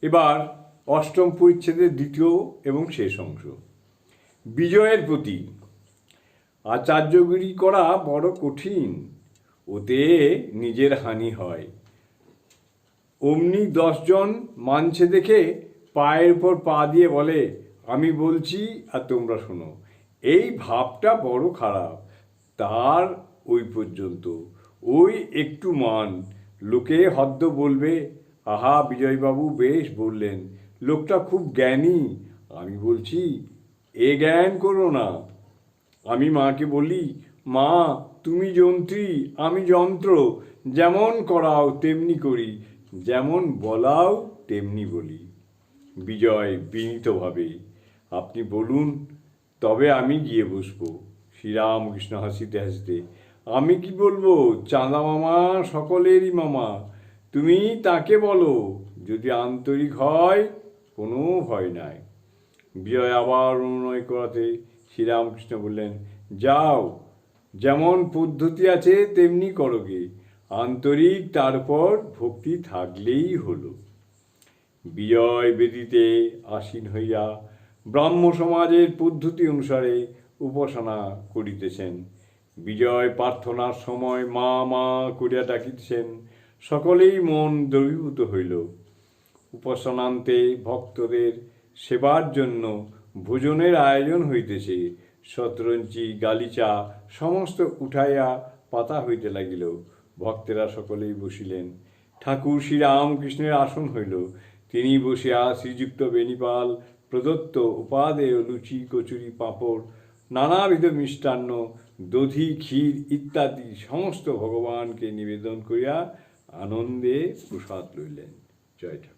এবার অষ্টম পরিচ্ছেদের দ্বিতীয় এবং শেষ অংশ। বিজয়ের প্রতি। আচার্যগিরি করা বড় কঠিন, ওতে নিজের হানি হয়। অমনি 10 জন মানছে দেখে পায়ের উপর পা দিয়ে বলে, আমি বলছি আর তোমরা শোনো। এই ভাবটা বড় খারাপ। তার ওই পর্যন্ত, ওই একটু মান। লোকে হদ্দ বলবে, আহা বিজয়বাবু বেশ বললেন, লোকটা খুব জ্ঞানী। আমি বলছি, এ জ্ঞান করো না। আমি মাকে বলি, মা তুমি যন্ত্রী, আমি যন্ত্র। যেমন করাও তেমনি করি, যেমন বলাও তেমনি বলি। বিজয় বিনীতভাবে, আপনি বলুন, তবে আমি গিয়ে বসবো। শ্রীরামকৃষ্ণ হাসিতে হাসিতে, আমি কি বলবো? চাঁদা মামা সকলেরই মামা, তুমি তাকে বলো। যদি আন্তরিক হয় কোনো ভয় নাই। বিজয় আবার অনুনয় করাতে শ্রীরামকৃষ্ণ বললেন, যাও, যেমন পদ্ধতি আছে তেমনি করোগে। আন্তরিক, তারপর ভক্তি থাকলেই হলো। বিজয় বেদিতে আসীন হইয়া ব্রাহ্ম সমাজের পদ্ধতি অনুসারে উপাসনা করিতেছেন। বিজয় প্রার্থনার সময় মা মা করিয়া ডাকিতেছেন। সকলেই মন দ্রবীভূত হইল। উপাসনান্তে ভক্তদের সেবার জন্য ভোজনের আয়োজন হইতেছে। শতরঞ্চি গালিচা সমস্ত উঠাইয়া পাতা হইতে লাগিল। ভক্তেরা সকলেই বসিলেন। ঠাকুর শ্রীরামকৃষ্ণের আসন হইল। তিনি বসিয়া শ্রীযুক্ত বেণীপাল প্রদত্ত উপাদেয় লুচি কচুরি পাঁপড় নানাবিধ মিষ্টান্ন দধি ক্ষীর ইত্যাদি সমস্ত ভগবানকে নিবেদন করিয়া আনন্দে প্রসাদ লইলেন। জয় ঠাকুর।